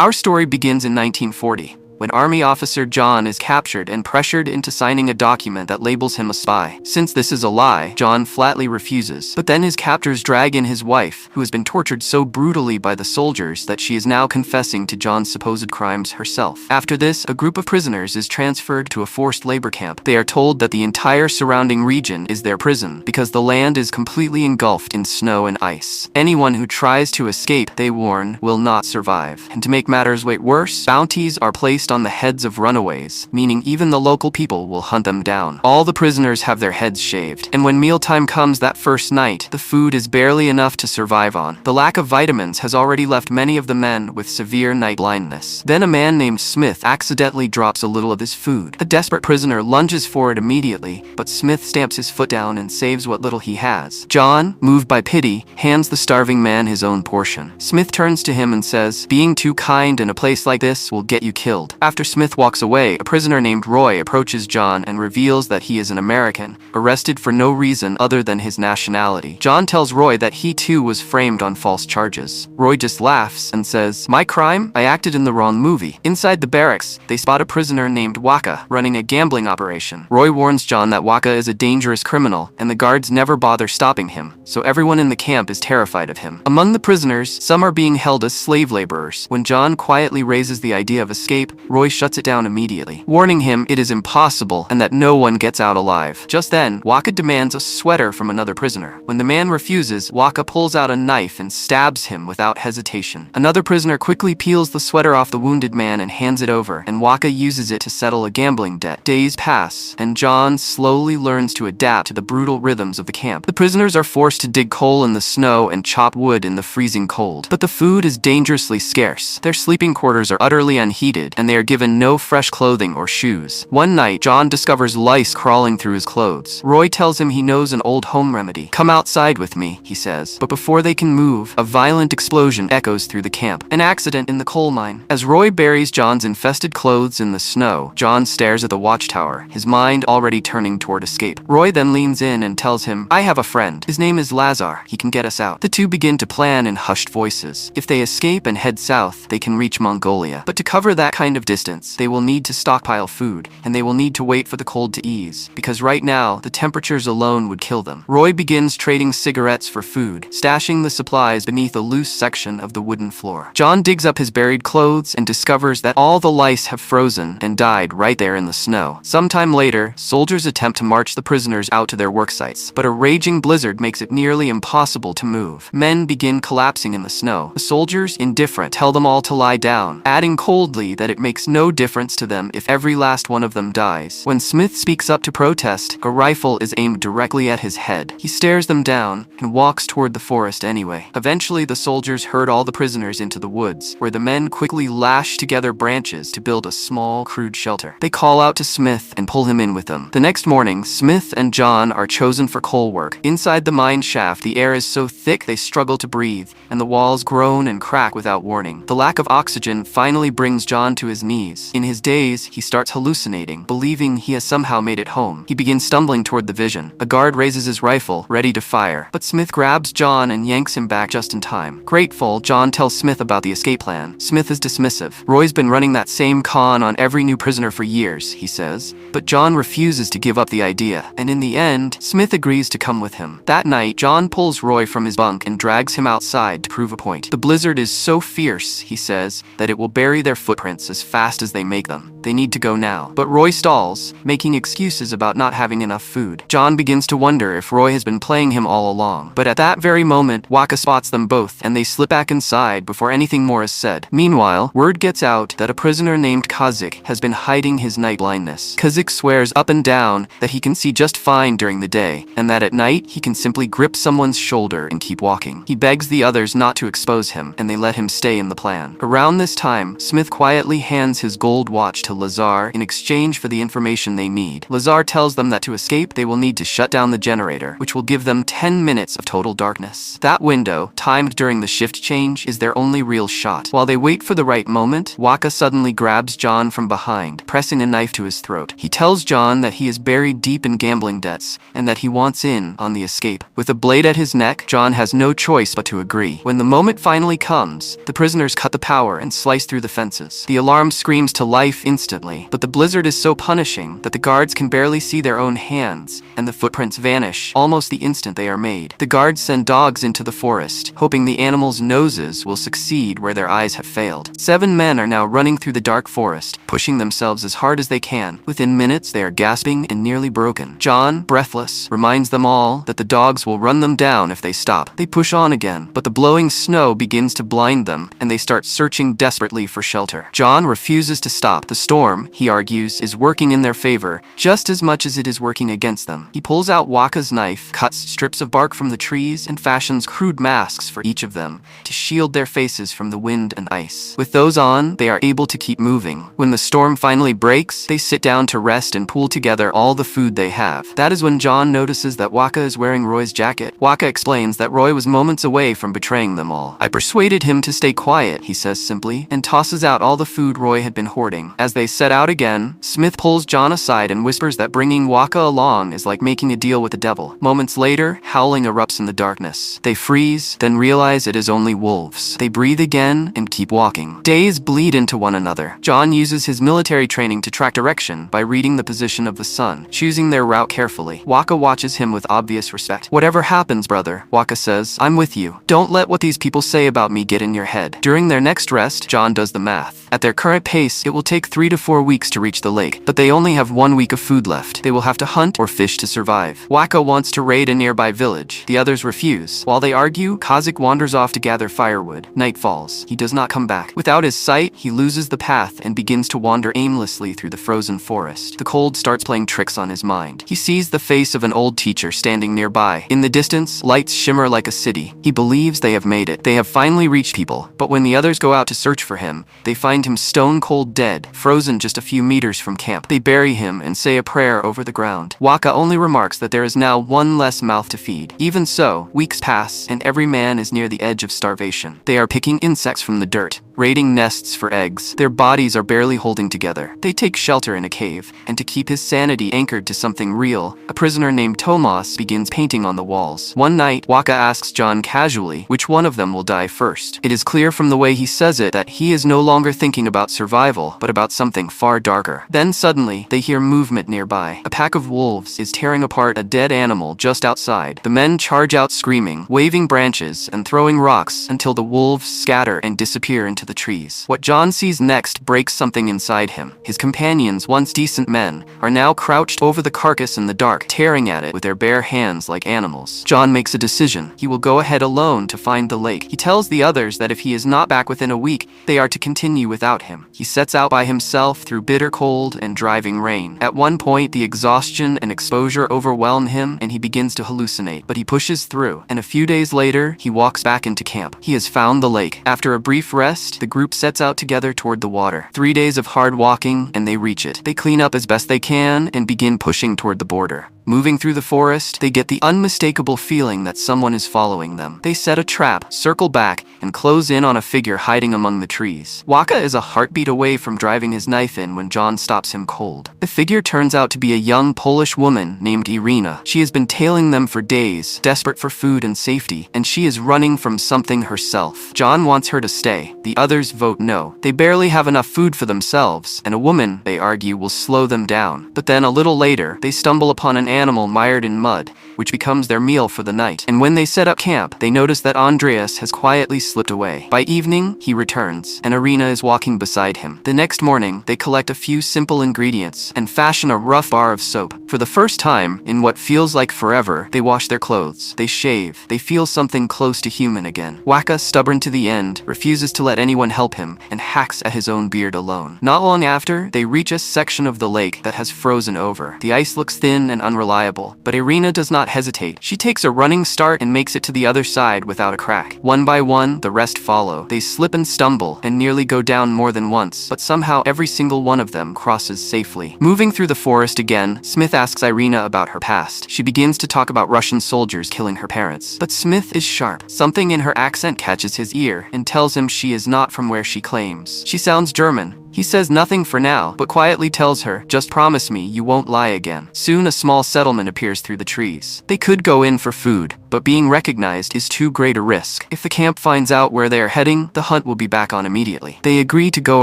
Our story begins in 1940, when Army officer John is captured and pressured into signing a document that labels him a spy. Since this is a lie, John flatly refuses. But then his captors drag in his wife, who has been tortured so brutally by the soldiers that she is now confessing to John's supposed crimes herself. After this, a group of prisoners is transferred to a forced labor camp. They are told that the entire surrounding region is their prison, because the land is completely engulfed in snow and ice. Anyone who tries to escape, they warn, will not survive. And to make matters worse, bounties are placed on the heads of runaways, meaning even the local people will hunt them down. All the prisoners have their heads shaved, and when mealtime comes that first night, the food is barely enough to survive on. The lack of vitamins has already left many of the men with severe night blindness. Then a man named Smith accidentally drops a little of this food. The desperate prisoner lunges for it immediately, but Smith stamps his foot down and saves what little he has. John, moved by pity, hands the starving man his own portion. Smith turns to him and says, "Being too kind in a place like this will get you killed." After Smith walks away, a prisoner named Roy approaches John and reveals that he is an American, arrested for no reason other than his nationality. John tells Roy that he too was framed on false charges. Roy just laughs and says, "My crime? I acted in the wrong movie." Inside the barracks, they spot a prisoner named Waka running a gambling operation. Roy warns John that Waka is a dangerous criminal, and the guards never bother stopping him, so everyone in the camp is terrified of him. Among the prisoners, some are being held as slave laborers. When John quietly raises the idea of escape, Roy shuts it down immediately, warning him it is impossible and that no one gets out alive. Just then, Waka demands a sweater from another prisoner. When the man refuses, Waka pulls out a knife and stabs him without hesitation. Another prisoner quickly peels the sweater off the wounded man and hands it over, and Waka uses it to settle a gambling debt. Days pass, and John slowly learns to adapt to the brutal rhythms of the camp. The prisoners are forced to dig coal in the snow and chop wood in the freezing cold. But the food is dangerously scarce. Their sleeping quarters are utterly unheated, and they are given no fresh clothing or shoes. One night, John discovers lice crawling through his clothes. Roy tells him he knows an old home remedy. "Come outside with me," he says. But before they can move, a violent explosion echoes through the camp. An accident in the coal mine. As Roy buries John's infested clothes in the snow, John stares at the watchtower, his mind already turning toward escape. Roy then leans in and tells him, "I have a friend. His name is Lazar. He can get us out." The two begin to plan in hushed voices. If they escape and head south, they can reach Mongolia. But to cover that kind of distance, they will need to stockpile food, and they will need to wait for the cold to ease, because right now, the temperatures alone would kill them. Roy begins trading cigarettes for food, stashing the supplies beneath a loose section of the wooden floor. John digs up his buried clothes and discovers that all the lice have frozen and died right there in the snow. Sometime later, soldiers attempt to march the prisoners out to their work sites, but a raging blizzard makes it nearly impossible to move. Men begin collapsing in the snow. The soldiers, indifferent, tell them all to lie down, adding coldly that it makes no difference to them if every last one of them dies. When Smith speaks up to protest, a rifle is aimed directly at his head. He stares them down and walks toward the forest anyway. Eventually, the soldiers herd all the prisoners into the woods, where the men quickly lash together branches to build a small, crude shelter. They call out to Smith and pull him in with them. The next morning, Smith and John are chosen for coal work. Inside the mine shaft, the air is so thick they struggle to breathe, and the walls groan and crack without warning. The lack of oxygen finally brings John to his knees. In his daze, he starts hallucinating, believing he has somehow made it home. He begins stumbling toward the vision. A guard raises his rifle, ready to fire, but Smith grabs John and yanks him back just in time. Grateful, John tells Smith about the escape plan. Smith is dismissive. "Roy's been running that same con on every new prisoner for years," he says. But John refuses to give up the idea, and in the end, Smith agrees to come with him. That night, John pulls Roy from his bunk and drags him outside to prove a point. "The blizzard is so fierce," he says, "that it will bury their footprints as fast as they make them. They need to go now." But Roy stalls, making excuses about not having enough food. John begins to wonder if Roy has been playing him all along. But at that very moment, Waka spots them both, and they slip back inside before anything more is said. Meanwhile, word gets out that a prisoner named Kazik has been hiding his night blindness. Kazik swears up and down that he can see just fine during the day, and that at night he can simply grip someone's shoulder and keep walking. He begs the others not to expose him, and they let him stay in the plan. Around this time, Smith quietly hands hands his gold watch to Lazar in exchange for the information they need. Lazar tells them that to escape, they will need to shut down the generator, which will give them 10 minutes of total darkness. That window, timed during the shift change, is their only real shot. While they wait for the right moment, Waka suddenly grabs John from behind, pressing a knife to his throat. He tells John that he is buried deep in gambling debts, and that he wants in on the escape. With a blade at his neck, John has no choice but to agree. When the moment finally comes, the prisoners cut the power and slice through the fences. The alarm screams to life instantly, but the blizzard is so punishing that the guards can barely see their own hands, and the footprints vanish almost the instant they are made. The guards send dogs into the forest, hoping the animals' noses will succeed where their eyes have failed. 7 men are now running through the dark forest, pushing themselves as hard as they can. Within minutes, they are gasping and nearly broken. John, breathless, reminds them all that the dogs will run them down if they stop. They push on again, but the blowing snow begins to blind them, and they start searching desperately for shelter. John refuses to stop. The storm, he argues, is working in their favor just as much as it is working against them. He pulls out Waka's knife, cuts strips of bark from the trees, and fashions crude masks for each of them to shield their faces from the wind and ice. With those on, they are able to keep moving. When the storm finally breaks, they sit down to rest and pool together all the food they have. That is when John notices that Waka is wearing Roy's jacket. Waka explains that Roy was moments away from betraying them all. "I persuaded him to stay quiet," he says simply, and tosses out all the food Roy had been hoarding. As they set out again, Smith pulls John aside and whispers that bringing Waka along is like making a deal with the devil. Moments later, howling erupts in the darkness. They freeze, then realize it is only wolves. They breathe again and keep walking. Days bleed into one another. John uses his military training to track direction by reading the position of the sun, choosing their route carefully. Waka watches him with obvious respect. "Whatever happens, brother," Waka says, "I'm with you. Don't let what these people say about me get in your head." During their next rest, John does the math. At their current pace, it will take 3 to 4 weeks to reach the lake, but they only have 1 week of food left. They will have to hunt or fish to survive. Waka wants to raid a nearby village. The others refuse. While they argue, Kazik wanders off to gather firewood. Night falls. He does not come back. Without his sight, he loses the path and begins to wander aimlessly through the frozen forest. The cold starts playing tricks on his mind. He sees the face of an old teacher standing nearby. In the distance, lights shimmer like a city. He believes they have made it. They have finally reached people. But when the others go out to search for him, they find him stone cold dead, frozen just a few meters from camp. They bury him and say a prayer over the ground. Waka only remarks that there is now 1 less mouth to feed. Even so, weeks pass, and every man is near the edge of starvation. They are picking insects from the dirt, raiding nests for eggs. Their bodies are barely holding together. They take shelter in a cave, and to keep his sanity anchored to something real, a prisoner named Tomas begins painting on the walls. One night, Waka asks John casually which one of them will die first. It is clear from the way he says it that he is no longer thinking about survival, but about something far darker. Then suddenly, they hear movement nearby. A pack of wolves is tearing apart a dead animal just outside. The men charge out screaming, waving branches, and throwing rocks until the wolves scatter and disappear into the trees. What John sees next breaks something inside him. His companions, once decent men, are now crouched over the carcass in the dark, tearing at it with their bare hands like animals. John makes a decision. He will go ahead alone to find the lake. He tells the others that if he is not back within a week, they are to continue without him. He sets out by himself through bitter cold and driving rain. At one point, the exhaustion and exposure overwhelm him and he begins to hallucinate, but he pushes through, and a few days later, he walks back into camp. He has found the lake. After a brief rest, the group sets out together toward the water. 3 days of hard walking, and they reach it. They clean up as best they can and begin pushing toward the border. Moving through the forest, they get the unmistakable feeling that someone is following them. They set a trap, circle back, and close in on a figure hiding among the trees. Waka is a heartbeat away from driving his knife in when John stops him cold. The figure turns out to be a young Polish woman named Irina. She has been tailing them for days, desperate for food and safety, and she is running from something herself. John wants her to stay. The others vote no. They barely have enough food for themselves, and a woman, they argue, will slow them down. But then a little later, they stumble upon an animal mired in mud, which becomes their meal for the night. And when they set up camp, they notice that Andreas has quietly slipped away. By evening, he returns, and Irina is walking beside him. The next morning, they collect a few simple ingredients and fashion a rough bar of soap. For the first time, in what feels like forever, they wash their clothes. They shave. They feel something close to human again. Waka, stubborn to the end, refuses to let anyone help him and hacks at his own beard alone. Not long after, they reach a section of the lake that has frozen over. The ice looks thin and unreliable, reliable. But Irina does not hesitate. She takes a running start and makes it to the other side without a crack. One by one, the rest follow. They slip and stumble and nearly go down more than once, but somehow every single one of them crosses safely. Moving through the forest again, Smith asks Irina about her past. She begins to talk about Russian soldiers killing her parents. But Smith is sharp. Something in her accent catches his ear and tells him she is not from where she claims. She sounds German. He says nothing for now, but quietly tells her, "Just promise me you won't lie again." Soon a small settlement appears through the trees. They could go in for food, but being recognized is too great a risk. If the camp finds out where they are heading, the hunt will be back on immediately. They agree to go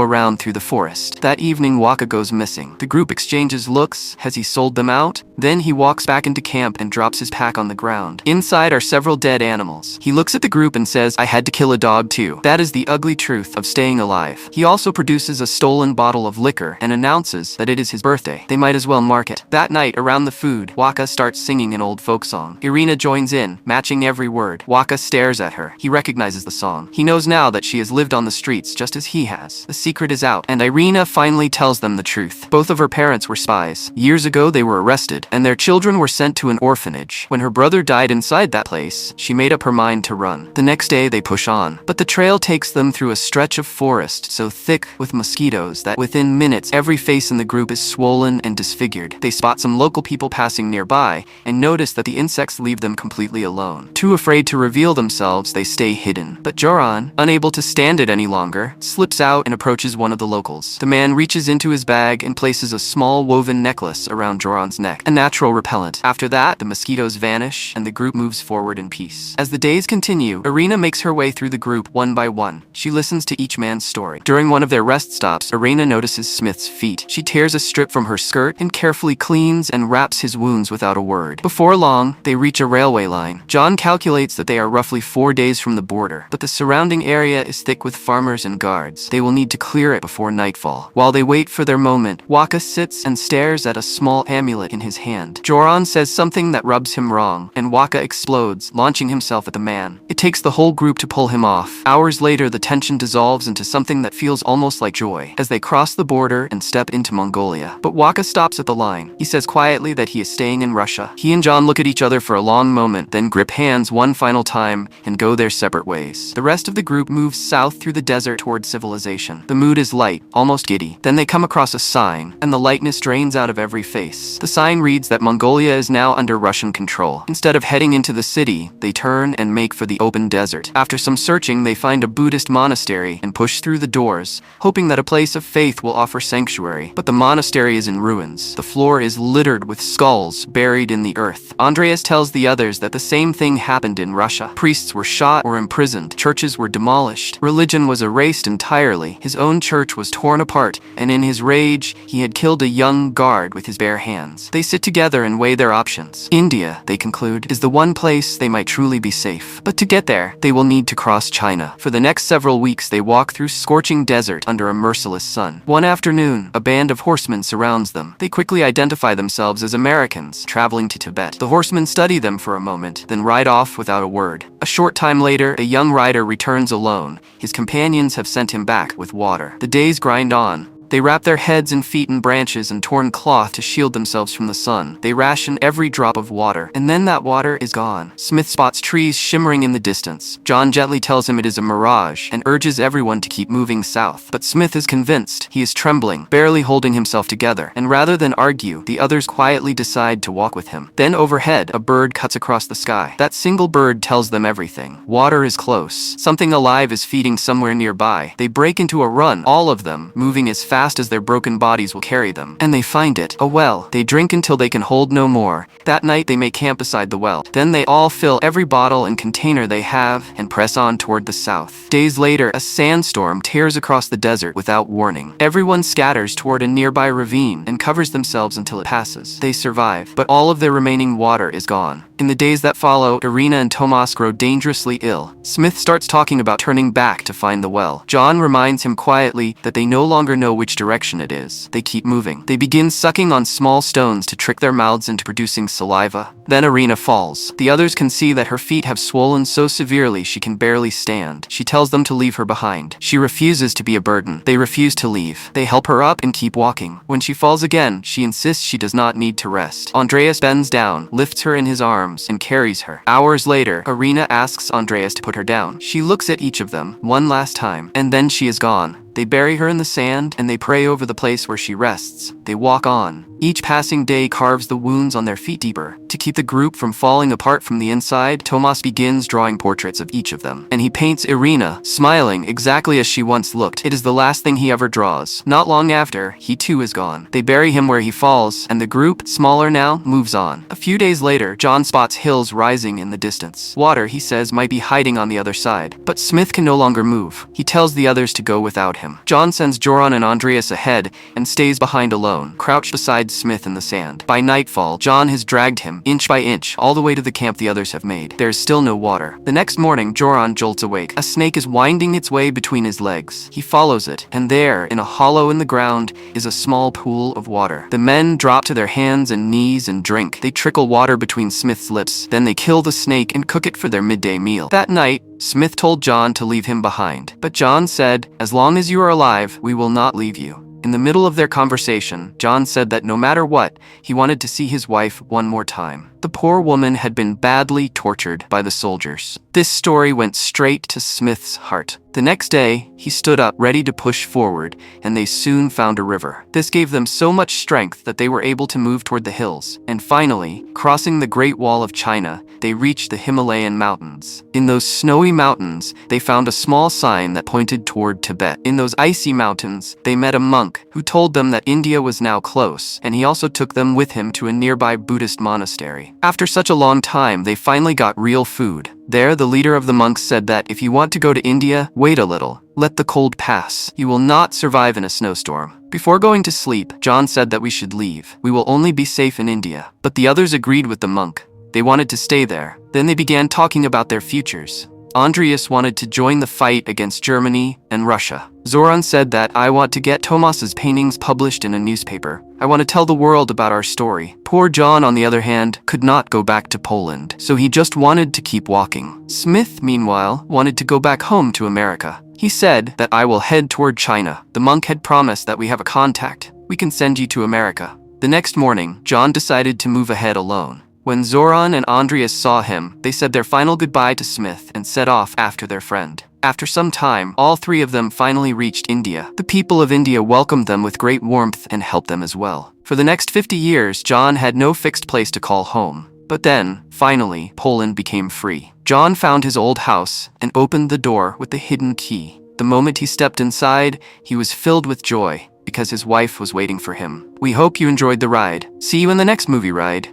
around through the forest. That evening, Waka goes missing. The group exchanges looks. Has he sold them out? Then he walks back into camp and drops his pack on the ground. Inside are several dead animals. He looks at the group and says, "I had to kill a dog too." That is the ugly truth of staying alive. He also produces a stolen bottle of liquor and announces that it is his birthday. They might as well mark it. That night, around the food, Waka starts singing an old folk song. Irina joins in, matching every word. Waka stares at her. He recognizes the song. He knows now that she has lived on the streets just as he has. The secret is out, and Irina finally tells them the truth. Both of her parents were spies. Years ago, they were arrested, and their children were sent to an orphanage. When her brother died inside that place, she made up her mind to run. The next day, they push on, but the trail takes them through a stretch of forest so thick with mosquitoes that within minutes, every face in the group is swollen and disfigured. They spot some local people passing nearby and notice that the insects leave them completely alone. Too afraid to reveal themselves, they stay hidden. But Joran, unable to stand it any longer, slips out and approaches one of the locals. The man reaches into his bag and places a small woven necklace around Joran's neck, a natural repellent. After that, the mosquitoes vanish and the group moves forward in peace. As the days continue, Irina makes her way through the group one by one. She listens to each man's story. During one of their rest stops, Irina notices Smith's feet. She tears a strip from her skirt and carefully cleans and wraps his wounds without a word. Before long, they reach a railway line. John calculates that they are roughly 4 days from the border, but the surrounding area is thick with farmers and guards. They will need to clear it before nightfall. While they wait for their moment, Waka sits and stares at a small amulet in his hand. Joran says something that rubs him wrong, and Waka explodes, launching himself at the man. It takes the whole group to pull him off. Hours later, the tension dissolves into something that feels almost like joy as they cross the border and step into Mongolia. But Waka stops at the line. He says quietly that he is staying in Russia. He and John look at each other for a long moment, then grip hands one final time and go their separate ways. The rest of the group moves south through the desert toward civilization. The mood is light, almost giddy. Then they come across a sign, and the lightness drains out of every face. The sign reads that Mongolia is now under Russian control. Instead of heading into the city, they turn and make for the open desert. After some searching, they find a Buddhist monastery and push through the doors, hoping that a place of faith will offer sanctuary. But the monastery is in ruins. The floor is littered with skulls buried in the earth. Andreas tells the others that the same thing happened in Russia. Priests were shot or imprisoned. Churches were demolished. Religion was erased entirely. His own church was torn apart, and in his rage, he had killed a young guard with his bare hands. They sit together and weigh their options. India, they conclude, is the one place they might truly be safe. But to get there, they will need to cross China. For the next several weeks, they walk through scorching desert under a merciless sun. One afternoon, a band of horsemen surrounds them. They quickly identify themselves as Americans traveling to Tibet. The horsemen study them for a moment, then ride off without a word. A short time later, a young rider returns alone. His companions have sent him back with water. The days grind on. They wrap their heads and feet in branches and torn cloth to shield themselves from the sun. They ration every drop of water, and then that water is gone. Smith spots trees shimmering in the distance. John gently tells him it is a mirage and urges everyone to keep moving south. But Smith is convinced. He is trembling, barely holding himself together, and rather than argue, the others quietly decide to walk with him. Then overhead, a bird cuts across the sky. That single bird tells them everything. Water is close. Something alive is feeding somewhere nearby. They break into a run, all of them, moving as fast as their broken bodies will carry them. And they find it, a well. They drink until they can hold no more. That night they may camp beside the well. Then they all fill every bottle and container they have and press on toward the south. Days later, a sandstorm tears across the desert without warning. Everyone scatters toward a nearby ravine and covers themselves until it passes. They survive, but all of their remaining water is gone. In the days that follow, Irina and Tomas grow dangerously ill. Smith starts talking about turning back to find the well. John reminds him quietly that they no longer know which which direction it is. They keep moving. They begin sucking on small stones to trick their mouths into producing saliva. Then Irina falls. The others can see that her feet have swollen so severely she can barely stand. She tells them to leave her behind. She refuses to be a burden. They refuse to leave. They help her up and keep walking. When she falls again, she insists she does not need to rest. Andreas bends down, lifts her in his arms, and carries her. Hours later, Irina asks Andreas to put her down. She looks at each of them one last time, and then she is gone. They bury her in the sand, and they pray over the place where she rests. They walk on. Each passing day carves the wounds on their feet deeper. To keep the group from falling apart from the inside, Tomas begins drawing portraits of each of them. And he paints Irina, smiling exactly as she once looked. It is the last thing he ever draws. Not long after, he too is gone. They bury him where he falls, and the group, smaller now, moves on. A few days later, John spots hills rising in the distance. Water, he says, might be hiding on the other side. But Smith can no longer move. He tells the others to go without him. John sends Joran and Andreas ahead and stays behind alone, crouched beside Smith in the sand. By nightfall, John has dragged him, inch by inch, all the way to the camp the others have made. There is still no water. The next morning, Joran jolts awake. A snake is winding its way between his legs. He follows it, and there, in a hollow in the ground, is a small pool of water. The men drop to their hands and knees and drink. They trickle water between Smith's lips. Then they kill the snake and cook it for their midday meal. That night, Smith told John to leave him behind. But John said, "As long as you are alive, we will not leave you." In the middle of their conversation, John said that no matter what, he wanted to see his wife one more time. The poor woman had been badly tortured by the soldiers. This story went straight to Smith's heart. The next day, he stood up, ready to push forward, and they soon found a river. This gave them so much strength that they were able to move toward the hills. And finally, crossing the Great Wall of China, they reached the Himalayan mountains. In those snowy mountains, they found a small sign that pointed toward Tibet. In those icy mountains, they met a monk who told them that India was now close, and he also took them with him to a nearby Buddhist monastery. After such a long time, they finally got real food. There, the leader of the monks said that if you want to go to India, wait a little. Let the cold pass. You will not survive in a snowstorm. Before going to sleep, John said that we should leave. We will only be safe in India. But the others agreed with the monk. They wanted to stay there. Then they began talking about their futures. Andreas wanted to join the fight against Germany and Russia. Zoran said that, "I want to get Tomas's paintings published in a newspaper. I want to tell the world about our story." Poor John, on the other hand, could not go back to Poland, so he just wanted to keep walking. Smith, meanwhile, wanted to go back home to America. He said that, "I will head toward China. The monk had promised that we have a contact. We can send you to America." The next morning, John decided to move ahead alone. When Zoran and Andreas saw him, they said their final goodbye to Smith and set off after their friend. After some time, all three of them finally reached India. The people of India welcomed them with great warmth and helped them as well. For the next 50 years, John had no fixed place to call home. But then, finally, Poland became free. John found his old house and opened the door with the hidden key. The moment he stepped inside, he was filled with joy because his wife was waiting for him. We hope you enjoyed the ride. See you in the next movie ride.